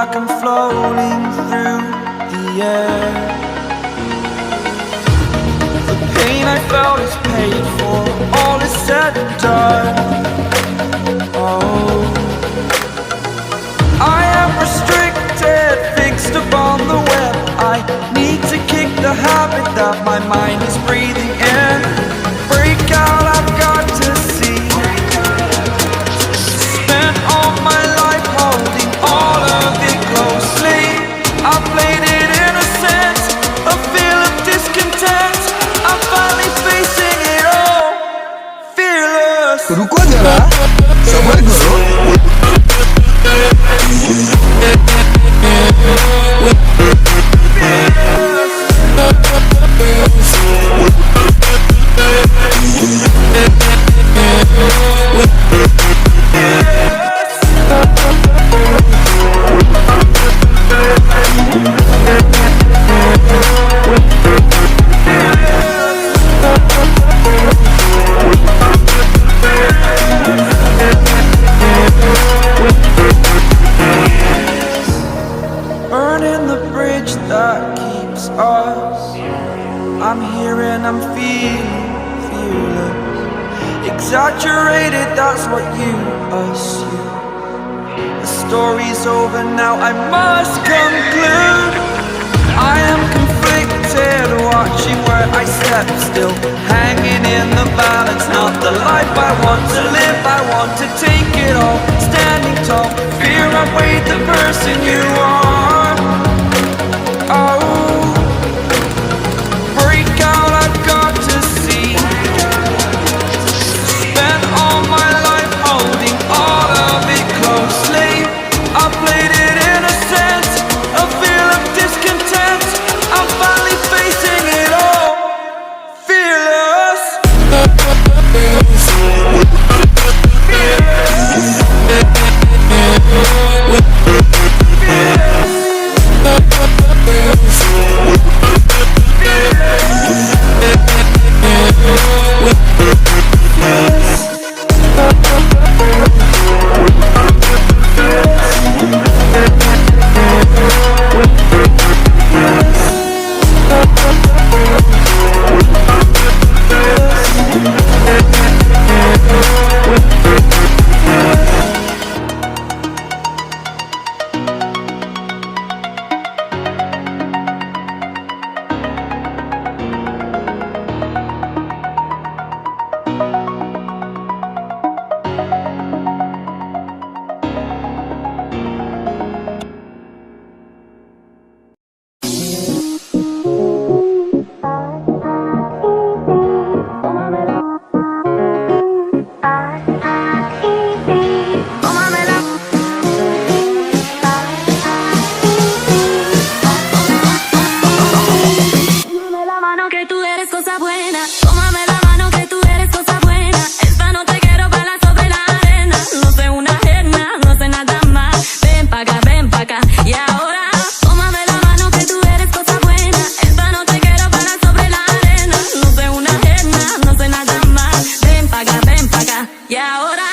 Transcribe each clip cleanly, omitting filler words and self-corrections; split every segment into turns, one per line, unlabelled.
like I'm floating through the air. The pain I felt is paid for, all is said and done. Oh, I am restricted, fixed upon the web. I need to kick the habit that my mind is breathing in. Break out, I've got to see. Spent all my life holding all of it closely. I played it innocent, a feel of discontent. I'm finally facing it all, fearless.
रुको जरा, सबर करो.
Burning the bridge that keeps us. I'm here and I'm feeling fearless. Exaggerated, that's what you assume. The story's over now, I must conclude. I am conflicted, watching where I step still, hanging in the balance. Not the life I want to live, I want to take it all. Standing tall, fear outweighed the person you are. Oh, break out, I've got to see. Spent all my life holding all of it closely. I played it innocent, a feel of discontent. I'm finally facing it all, fearless.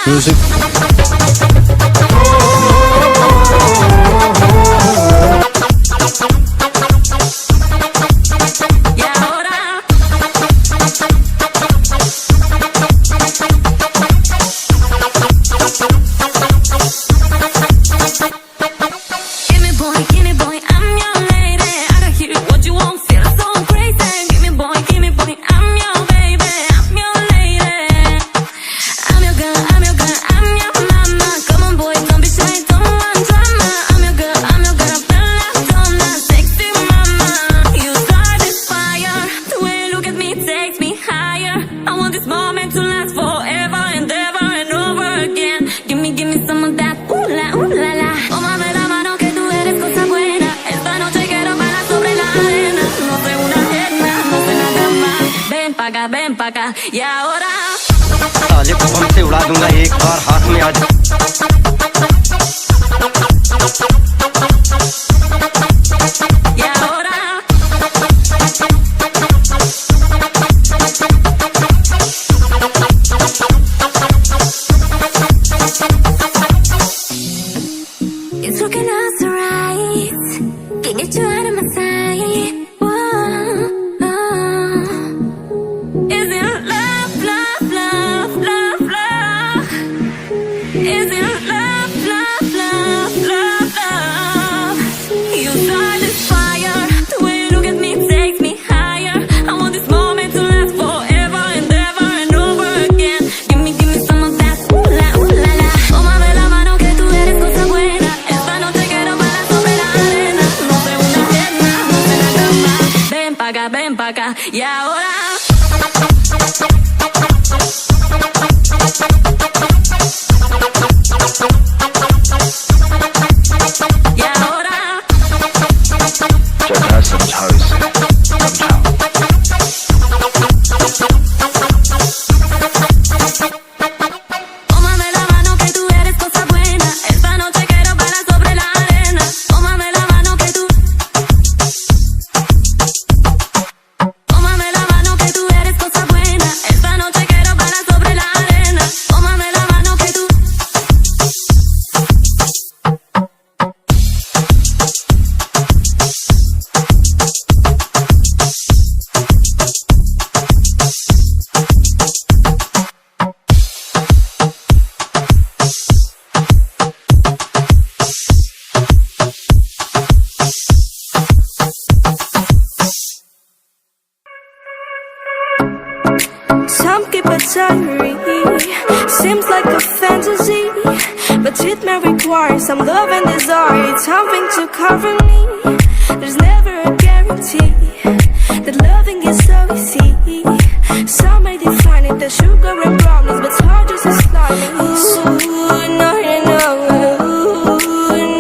Music.
ven pa' acá y ahora
साले को बम से उड़ा दूंगा एक बार हाथ में आ जाए।
y ahora it's looking us around. ven pa' acá. Y ahora. Y ahora.
जगह समझाओ इसे, समझाओ।
Tómame la mano que tú eres cosa buena. Esta noche quiero bailar sobre la arena. Tómame la mano que tú. Tómame la mano que tú eres cosa buena. Esta noche quiero bailar sobre la arena. Tómame la mano que tú.
Some keep a diary, seems like a fantasy, but it may require some love and desire, something to cover me. There's never a guarantee that loving is so easy. Some may define it as sugar and brownies, but it's hard just to slide me. Ooh, no, no, no. Ooh,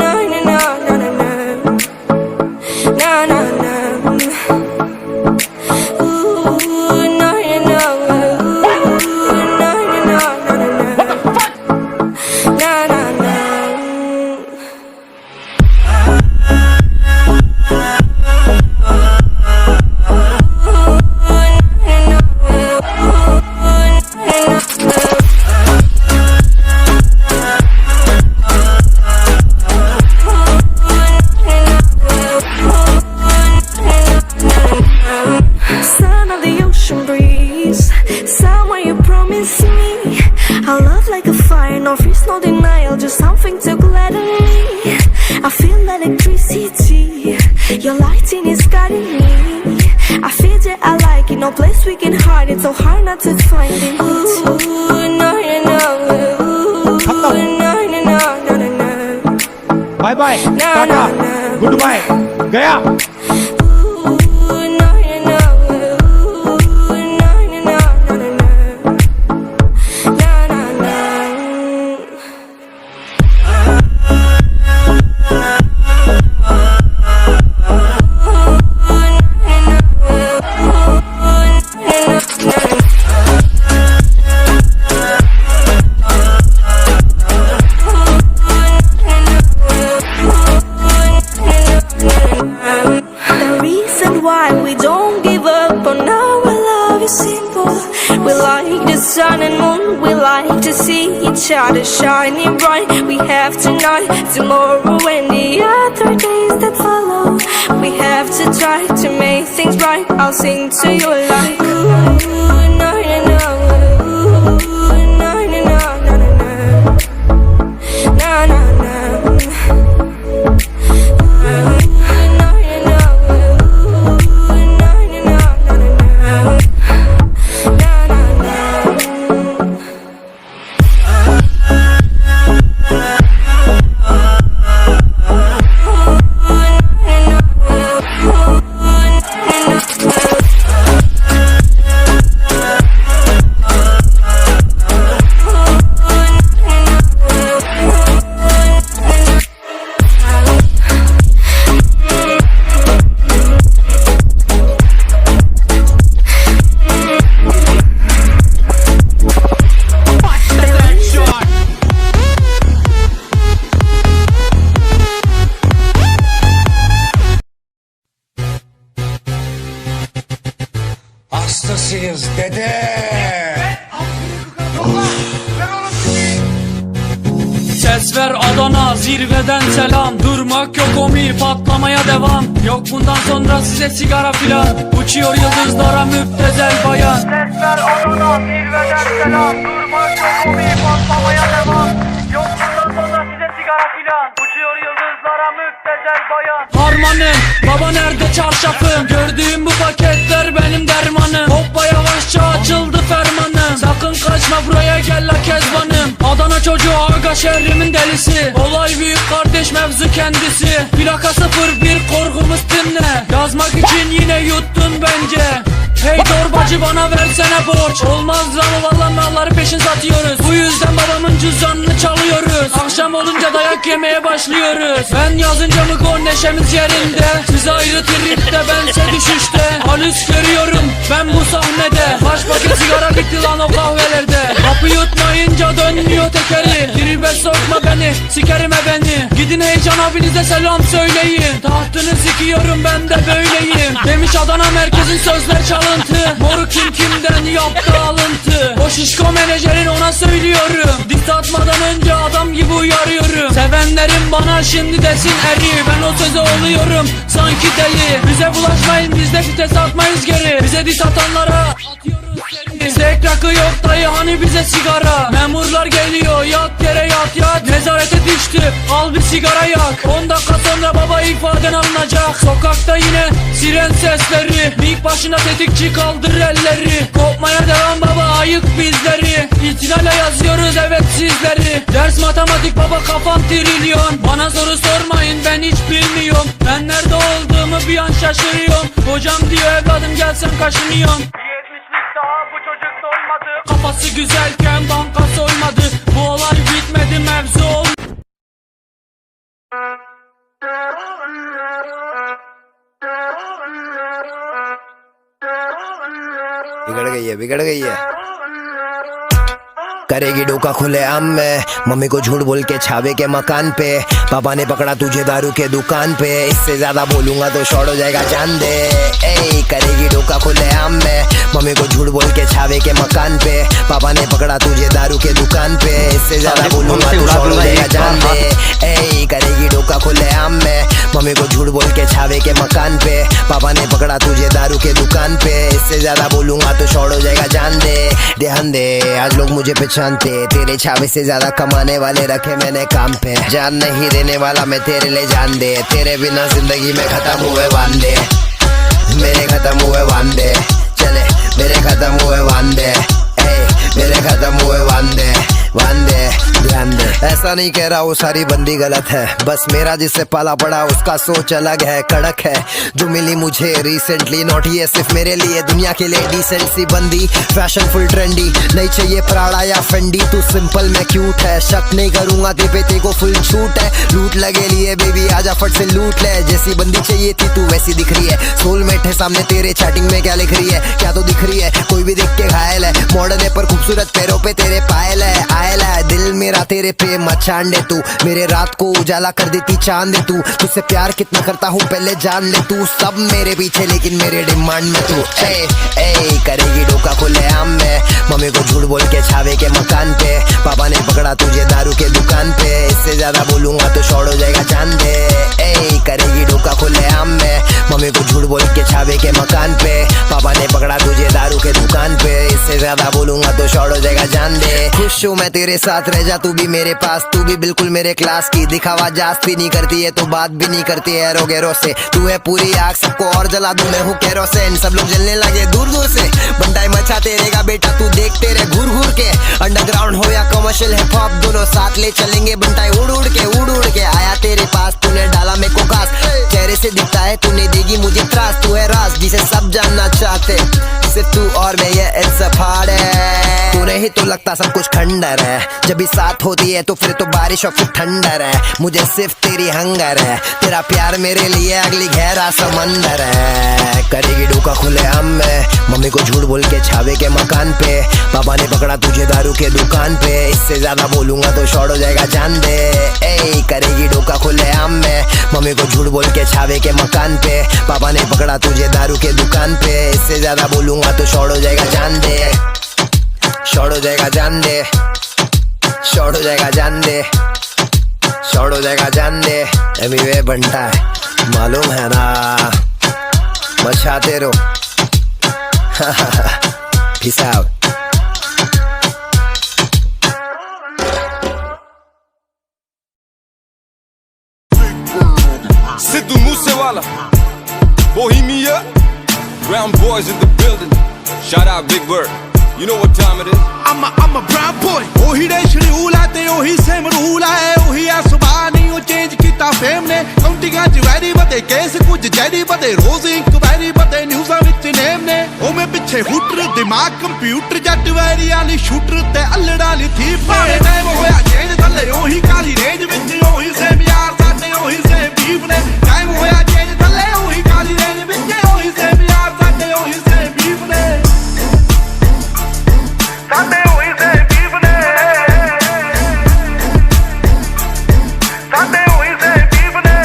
no, no, no, no, no, no. No, no, no. Son of the ocean breeze, somewhere you promise me a love like a fire, no fears, no denial, just something to gladden me. I feel electricity, your lighting is guiding me. I feel that I like it, no place we can hide it, so hard not to find it. Ooh, no, no, no. Ooh, no, no, no, no, no, no.
Bye bye, tata, good bye, गया।
Sun and moon, we like to see each other shining bright. We have tonight, tomorrow, and the other days that follow. We have to try to make things right. I'll sing to you like ooh, no, no, no. Ooh, no, no, no, no, no, no. No, no, no.
Hastasıyız dede.
Ses ver Adana, zirveden selam. Durmak yok omi, patlamaya devam. Yok bundan sonra size sigara filan. Uçuyor yıldızlara müptezel bayan. Ses ver Adana, zirveden selam. Durmak yok omi, patlamaya devam. Yok bundan sonra size sigara filan. Uçuyor yıldızlara müptezel bayan. Harmanım, baba nerede çarşafım? Gördüğüm bu paketler benim dermanım. Hoppa yavaşça açıldı fermanım. Sakın kaçma buraya gel la kezbanım. Adana çocuğu aga şehrimin delisi. Olay büyük kardeş mevzu kendisi. Plaka 01 korkumuz dinle. Yazmak için yine yuttun be gece. Hey torbacı bana versene borç. Olmaz lan valla malları peşin satıyoruz. Bu yüzden babamın cüzdanını çalıyoruz. Akşam olunca dayak yemeye başlıyoruz. Ben yazınca mı gol neşemiz yerinde. Siz ayrı tripte bense düşüşte. Halüs görüyorum ben bu sahnede. Kaç paket sigara bitti lan o kahvelerde. Kapı yutmayınca dönmüyor tekeri. Tribe sokma beni sikerim beni. Gidin Heyecan abinize selam söyleyin. Tahtını sikiyorum ben de böyleyim. Demiş Adana merkezin sözler çalıntı. Moruk kimden yaptı alıntı. O şişko menajerin ona söylüyorum. Dik atmadan önce adam gibi uyarıyorum. Sevenlerim bana şimdi desin eri. Ben o söze oluyorum sanki deli. Bize bulaşmayın biz de vites atmayız geri. Bize dik atanlara atıyoruz seni. Zek rakı yok dayı hani bize sigara. Memurlar geliyor yat yere yat. Nezarete düştü al bir sigara yak. 10 dakika sonra baba ifaden alınacak. Sokakta yine siren sesleri. Mik başına tetikçi kaldır elleri. Kopmaya devam baba ayık bizleri. İtinayla yazıyoruz evet sizleri. Ders matematik baba kafam trilyon. Bana soru sormayın ben hiç bilmiyorum. Ben nerede olduğumu bir an şaşırıyorum. Hocam diyor evladım gelsen kaşınıyorum. Daha bu çocuk dolmadı. Kafası güzelken banka soymadı. Bu olay bitmedi mevzu ol.
बिगड़ गई है करेगी डोका खुले आम में mummy को झूठ बोल के छावे के मकान पे पापा ने पकड़ा तुझे दारू के दुकान पे इससे ज्यादा बोलूंगा तो शॉर्ट हो जाएगा जान दे ए करेगी डोका खुले आम में मम्मी को झूठ बोल के छावे के मकान पे पापा ने पकड़ा तुझे दारू के दुकान पे इससे ज्यादा बोलूंगा तो शॉर्ट हो जाएगा जान दे ए करेगी डोका खुले आम में मम्मी को झूठ बोल के छावे के मकान पे पापा ने पकड़ा तुझे दारू के दुकान पे इससे ज्यादा बोलूंगा तो शॉर्ट हो जाएगा जान दे ध्यान दे आज लोग मुझे पहचानते तेरे छावे से ज्यादा कमाने वाले रखे मैंने काम पे जान नहीं देने वाला मैं तेरे लिए जान दे तेरे बिना जिंदगी में खत्म हुए वांदे मेरे खत्म हुए वांदे चले मेरे खत्म हुए वांदे मेरे खत्म हुए वांदे ध्यान दे ऐसा नहीं कह रहा वो सारी बंदी गलत है बस मेरा जिससे पाला पड़ा उसका सोच अलग है कड़क है जो मिली मुझे रिसेंटली नॉट ये सिर्फ मेरे लिए दुनिया के लिए डिसेंट सी बंदी फैशन फुल ट्रेंडी नहीं चाहिए प्राड़ा या फेंडी तू सिंपल में क्यूट है शक नहीं करूंगा तेरे को फुल छूट है लूट लगे लिए बेबी आजा फट से लूट ले जैसी बंदी चाहिए थी तू वैसी दिख रही है सोलमेट है सामने तेरे चैटिंग में क्या लिख रही है क्या तो दिख रही है कोई भी देख के घायल है मॉडर्न है पर खूबसूरत पैरों पे तेरे पायल है आयल है दिल मेरा तेरे पे मचान दे तू मेरे रात को उजाला कर देती चांद दे तू तुझसे प्यार कितना करता हूँ पहले जान ले तू सब मेरे पीछे लेकिन मेरे डिमांड में तू ए करेगी डोका खुले आम में मम्मी को झूठ बोल के छावे के मकान पे पापा ने पकड़ा तुझे दारू के दुकान पे इससे ज्यादा बोलूंगा तो शॉर्ट हो जाएगा जान दे ए करेगी डोका खुले आम में मम्मी को झूठ बोल के छावे के मकान पे पापा ने पकड़ा तुझे दारू के दुकान पे इससे ज्यादा बोलूंगा तो शॉर्ट हो जाएगा जान दे खुश हूँ मैं तेरे साथ रह जा तू भी मेरे पास तू भी बिल्कुल मेरे क्लास की दिखावा जास्ती नहीं करती है तो बात भी नहीं करती है रोगेरो से तू है पूरी आग सबको और जला दूं मैं हूँ केरोसिन सब लोग जलने लगे दूर दूर से बंटाई मचाते रहेगा बेटा तू देखते रहे घूर घूर के अंडरग्राउंड हो या कमर्शियल हिप हॉप दोनों साथ ले चलेंगे बंटाई उड़ उड़ के आया तेरे पास तूने डाला मेरे को घास चेहरे से दिखता है तूने देगी मुझे त्रास तू है राज जिसे सब जानना चाहते सिर्फ तू और मैं ये इट्स अ पार्टी तू नहीं तो लगता सब कुछ खंडर है जब भी साथ होती है तो फिर तो बारिश और फिर ठंडर है मुझे सिर्फ तेरी हंगर है तेरा प्यार मेरे लिए अगली गहरा समंदर है करेगी डोका खुले आम में मम्मी को झूठ बोल के छावे के मकान पे पापा ने पकड़ा तुझे दारू के दुकान पे इससे ज्यादा बोलूंगा तो शॉर्ट हो जाएगा जान दे ए करेगी डोका खुले आम में मम्मी को झूठ बोल के छावे के मकान पे पापा ने पकड़ा तुझे दारू के दुकान पे इससे ज्यादा बोलूंगा तो शॉर्ट हो जाएगा जान दे शॉर्ट हो जाएगा जान दे शॉर्ट हो जाएगा जान दे शॉर्ट हो जाएगा जान दे एमीवे बनता है मालूम है ना मचाते रहो peace out
Sidhu Moosewala, Bohemia, Brown boys in the building. Shout out Big Bird. You know what time it is? I'm a brown boy. Ohi de shri ula te ohi se mrula hai ohi asbani
change किया fame ने काउंटिंगां च vary बदे case कुछ जैरी बदे रोज inquiry बदे न्यूज़ां which name ने ओ मैं पिछे हुटर दिमाग कंप्यूटर जट वैरी वाली शूटर ते अल्लड़ा ली थी भावे टाइम होया चेंज थल्ले ओही काली रेंज विच ओही सेम यार साडे ओही सेम बीफ ने टाइम होया चेंज थल्ले ओही काली रेंज विच ओही सेम यार साडे ओही सेम बीफ ने साडे ओही सेम बीफ ने साडे ओही सेम बीफ ने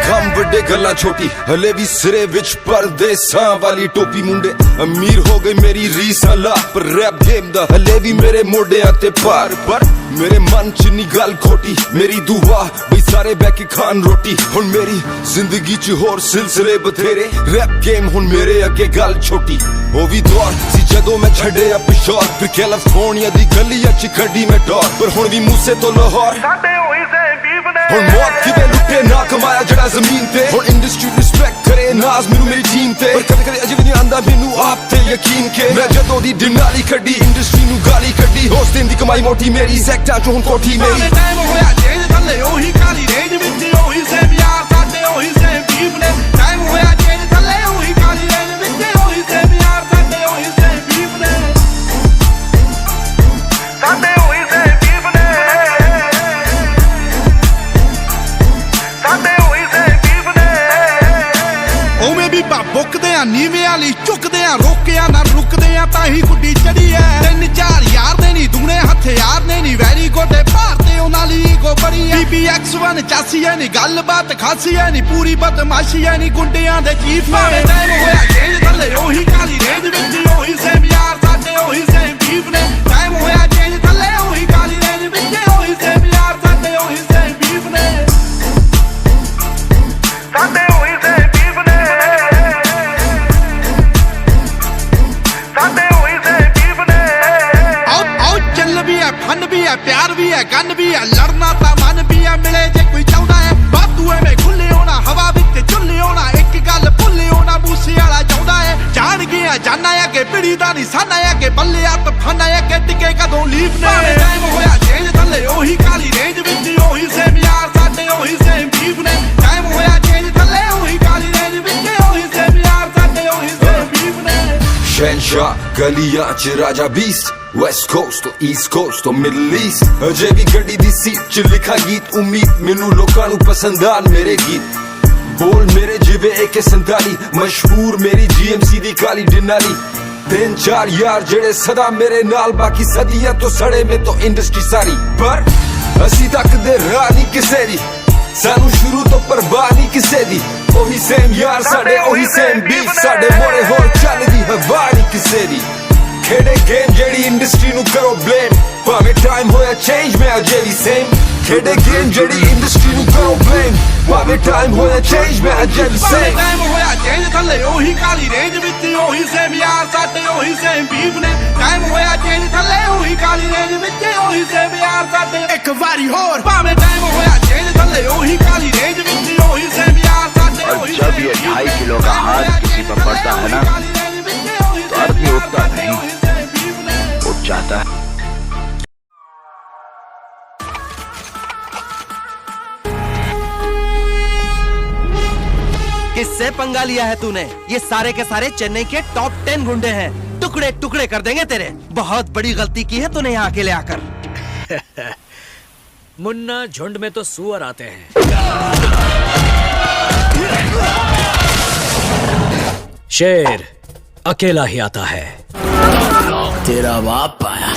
ਕੰਮ ਵੱਡੇ ਗੱਲਾਂ ਛੋਟੀ ਹਲੇ ਵੀ ਸਿਰੇ ਵਿੱਚ ਪਰਦੇਸਾਂ ਵਾਲੀ ਟੋਪੀ ਮੁੰਡੇ ਅਮੀਰ ਹੋ ਗਈ ਮੇਰੀ ਰੀਸ ਅੱਲਾ ਪਰ ਰੈਪ ਗੇਮ ਦਾ ਹਲੇ ਵੀ ਮੇਰੇ ਮੋਢਿਆਂ ਤੇ ਭਾਰ ਪਰ ਮੇਰੇ ਮਨ ਚ ਨੀ ਗੱਲ ਖੋਟੀ ਮੇਰੀ ਦੁਆ ਬਈ ਸਾਰੇ ਬਹਿ ਕੇ ਖਾਣ ਰੋਟੀ ਹੁਣ ਮੇਰੀ ਜ਼ਿੰਦਗੀ ਚ ਹੋਰ ਸਿਲਸਿਲੇ ਬਥੇਰੇ ਰੈਪ ਗੇਮ ਹੁਣ ਮੇਰੇ ਅੱਗੇ ਗੱਲ ਛੋਟੀ ਉਹ ਵੀ ਦੌਰ ਸੀ ਜਦੋਂ ਮੈਂ ਛੱਡਿਆ ਪਿਸ਼ੌਰ ਫਿਰ ਕੈਲੀਫੋਰਨੀਆ ਦੀ ਗਲੀਆਂ ਚ ਕੱਢੀ ਮੈਂ ਡੋਰ ਪਰ ਹੁਣ ਵੀ ਮੂਸੇ ਤੋਂ ਲਾਹੌਰ
ਸਾਡੇ ਹੋਈ ਸੇ ਬੀਫ ਨੇ
ਹੁਣ ਮੌਤ ਕਿਵੇਂ ਲੁੱਟੇ ਨਾ ਕਮਾਇਆ ਜਿਹੜਾ ਜ਼ਮੀਨ ਤੇ ਹੁਣ ਇੰਡਸਟਰੀ ਰਿਸਪੈਕਟ ਕਰੇ ਨਾਜ਼ ਮੈਨੂੰ ਮੇਰੀ ਟੀਮ ਤੇ ਪਰ ਕਦੇ ਕਦੇ ਅਜੇ ਵੀ ਨਹੀਂ ਆਂਦਾ ਮੈਨੂੰ ਆਪ ਤੇ ਯਕੀਨ ਕੇ ਮੈਂ ਜਦੋਂ ਦੀ ਡਿਨਾਲੀ ਕੱਢੀ ਇੰਡਸਟਰੀ ਨੂੰ ਗਾਲੀ ਕੱਢੀ ਹੋਸ ਦਿਨ ਦੀ ਕਮਾਈ ਮੋਟੀ ਮੇਰੀ ਸੈਕਟਰ ਚ ਹੁਣ ਕੋਠੀ ਮੇਰੀ
ਟਾਈਮ ਹੋਇਆ ਚੇਂਜ ਥੱਲੇ ਉਹੀ ਕਾਲੀ ਰੇਂਜ ਵਿੱਚ ਉਹੀ ਸੇਮ ਯਾਰ ਸਾਡੇ ਉਹੀ ਸੇਮ ਬੀਫ ਨੇ ਟਾਈਮ ਹੋਇਆ ਚੇਂਜ ਥੱਲੇ ਉਹੀ ਕਾਲੀ ਰੇਂਜ ਵਿੱਚ ਉਹੀ ਸੇਮ ਯਾਰ ਸਾਡੇ ਉਹੀ ਸੇਮ ਬੀਫ ਨੇ ਸਾਡੇ ਉਹੀ ਸੇਮ ਬੀਫ ਨੇ ਸਾਡੇ ਉਹੀ ਸੇਮ ਬੀਫ ਨੇ ਉਵੇਂ ਵੀ ਬੁੱਕਦੇ ਆ ਨੀਵੇਂ ਵਾਲੀ ਝੁਕਦੇ ਆ ਰੋਕਿਆ ਨਾ ਰੁਕਦੇ ਆ ਤਾਂ ਹੀ ਗੁੱਡੀ ਚੜੀ ਐ 3-4 ਯਾਰ ਦੇ ਨਹੀਂ ਦੂਣੇ ਹਥਿਆਰ ਨੇ ਨਹੀਂ ਵੈਰੀ ਗੋਡੇ ਭਾਰਤੇ ਉਹਨਾਂ ਲਈ ਈਗੋ ਬੜੀ ਐ BBX1 ਚਾਸੀ ਐ ਨਹੀਂ ਗੱਲਬਾਤ ਖਾਸੀ ਐ ਨਹੀਂ ਪੂਰੀ ਬਦਮਾਸ਼ੀ ਐ ਨਹੀਂ ਗੁੰਡਿਆਂ ਦੇ ਚੀਫ ਨੇ ਟਾਈਮ ਹੋਇਆ ਚੇਂਜ ਥੱਲੇ ਉਹੀ ਕਾਲੀ ਰੇਂਜ ਵਿੱਚ ਉਹੀ ਸੇਮ ਯਾਰ ਸਾਡੇ ਉਹੀ ਸੇਮ ਬੀਫ ਨੇ ਟਾਈਮ ਹੋਇਆ ਚੇਂਜ ਥੱਲੇ ਉਹੀ ਕਾਲੀ ਰੇਂਜ ਵਿੱਚ ਉਹੀ ਸੇਮ ਯਾਰ ਸਾਡੇ ਉਹੀ ਸੇਮ ਬੀਫ ਨੇ ਸਾਡੇ ਉਹੀ ਸੇਮ ਬੀਫ ਨੇ ਸਾਡੇ ਉਹੀ ਸੇਮ ਬੀਫ ਨੇ ਆਓ ਚੱਲ ਵੀ ਐ ਫਨ ਵੀ ਐ ਪਿਆਰ ਵੀ ਐ ਗਨ ਵੀ ਐ ਲੜਨਾ ਤਾਂ ਮਨ ਵੀ ਐ ਮਿਲੇ ਜੇ ਕੋਈ ਚਾਹੁੰਦਾ ਐ ਬਾਤੂ ਐਵੇਂ ਖੁੱਲੇ ਹੋਣਾ ਹਵਾ ਵਿੱਚ ਝੁੱਲੇ ਹੋਣਾ ਇੱਕ ਗੱਲ ਭੁੱਲੇ ਹੋਣਾ ਮੂਸੇ ਵਾਲਾ ਚਾਹੁੰਦਾ ਐ ਜਾਣ ਗਿਆ ਜਾਨਾ ਆ ਕਿ ਪਿੜੀ ਦਾ ਨਿਸ਼ਾਨਾ ਆ ਕਿ ਬੱਲੇ ਆ ਤਫਾਨਾ ਆ ਕਿ ਟਿਕੇ ਕਦੋਂ ਲੀਪ ਨੇ ਟਾਈਮ ਹੋਇਆ ਚੇਂਜ ਥੱਲੇ ਉਹੀ ਕਾਲੀ ਰੇਂਜ ਵਿੱਚ ਉਹੀ ਸੇਮ ਯਾਰ ਸਾਡੇ ਉਹੀ ਸੇਮ ਬੀਫ ਨੇ ਟਾਈਮ ਹੋਇਆ ਚੇਂਜ ਥੱਲੇ ਉਹੀ ਕਾਲੀ ਰੇਂਜ ਵਿੱਚ ਉਹੀ ਸੇਮ ਯਾਰ ਸਾਡੇ ਉਹੀ ਸੇਮ ਬੀਫ ਨੇ
ਸ਼ਹਿਨਸ਼ਾਹ ਗਲੀਆਂ ਚ ਰਾਜਾ ਬੀਸਟ ਵੈਸਟ ਕੋਸਟ ਤੋਂ ਈਸਟ ਕੋਸਟ ਤੋਂ ਮਿਡਲ ਈਸਟ ਅਜੇ ਵੀ ਗੱਡੀ ਦੀ ਸੀਟ ਚ ਲਿਖਾ ਗੀਤ ਉਮੀਦ ਮੈਨੂੰ ਲੋਕਾਂ ਨੂੰ ਪਸੰਦ ਆਣ ਮੇਰੇ ਗੀਤ ਬੋਲ ਮੇਰੇ ਜਿਵੇਂ AK-47 ਮਸ਼ਹੂਰ ਮੇਰੀ GMC ਦੀ ਕਾਲੀ ਡਿਨਾਲੀ 3-4 ਯਾਰ ਜਿਹੜੇ ਸਦਾ ਮੇਰੇ ਨਾਲ ਬਾਕੀ ਸਦੀਆਂ ਤੋਂ ਸੜੇ ਮੇ ਤੋਂ ਇੰਡਸਟਰੀ ਸਾਰੀ ਪਰ ਅਸੀਂ ਤੱਕ ਦੇ ਰਾਹ ਨਹੀਂ ਕਿਸੇ ਦੀ ਸਾਨੂੰ ਸ਼ੁਰੂ ਤੋਂ ਪਰਵਾਹ ਨਹੀਂ ਕਿਸੇ ਦੀ ਉਹੀ ਸੇਮ ਯਾਰ ਸਾਡੇ ਉਹੀ ਸੇਮ ਬੀਫ ਸਾਡੇ ਮੋੜੇ ਹੋਰ ਚੱਲਦੀ ਹਵਾ ਨਹੀਂ ਕਿਸੇ ਦੀ ਖੇਡੇ ਗੇਮ ਜਿਹੜੀ ਇੰਡਸਟਰੀ ਨੂੰ ਕਰੋ ਬਲੇਮ ਭਾਵੇਂ ਟਾਈਮ ਹੋਇਆ ਚੇਂਜ ਮੈਂ ਅਜੇ ਵੀ ਸੇਮ ਖੇਡੇ ਗੇਮ ਜਿਹੜੀ ਇੰਡਸਟਰੀ ਨੂੰ ਕਰੋ ਬਲੇਮ ਭਾਵੇਂ ਟਾਈਮ ਹੋਇਆ ਚੇਂਜ ਮੈਂ ਅਜੇ ਵੀ ਸੇਮ
ਟਾਈਮ ਹੋਇਆ ਚੇਂਜ ਥੱਲੇ ਉਹੀ ਕਾਲੀ ਰੇਂਜ ਵਿੱਚ ਉਹੀ ਸੇਮ ਯਾਰ ਸਾਡੇ ਉਹੀ ਸੇਮ ਬੀਫ ਨੇ ਟਾਈਮ ਹੋਇਆ ਚੇਂਜ ਥੱਲੇ ਉਹੀ ਕਾਲੀ ਰੇਂਜ ਵਿੱਚ ਉਹੀ ਸੇਮ ਯਾਰ ਸਾਡੇ ਇੱਕ ਵਾਰੀ ਹੋਰ ਭਾਵੇਂ ਟਾਈਮ ਹੋਇਆ ਚੇਂਜ ਥੱਲੇ ਉਹੀ ਕਾਲੀ ਰੇਂਜ ਵਿੱਚ ਉਹੀ ਸੇਮ ਯਾਰ ਸਾਡੇ ਉਹੀ
जब ये 2.5 किलो का हाथ किसी पर पड़ता है ना तो आदमी उठता नहीं उठ जाता है
किससे पंगा लिया है तूने? ये सारे के सारे चेन्नई के टॉप 10 गुंडे हैं। टुकड़े टुकड़े कर देंगे तेरे। बहुत बड़ी गलती की है तूने यहाँ अकेले आकर।
मुन्ना झुंड में तो सुअर आते हैं, शेर अकेला ही आता है।
तेरा बाप आया।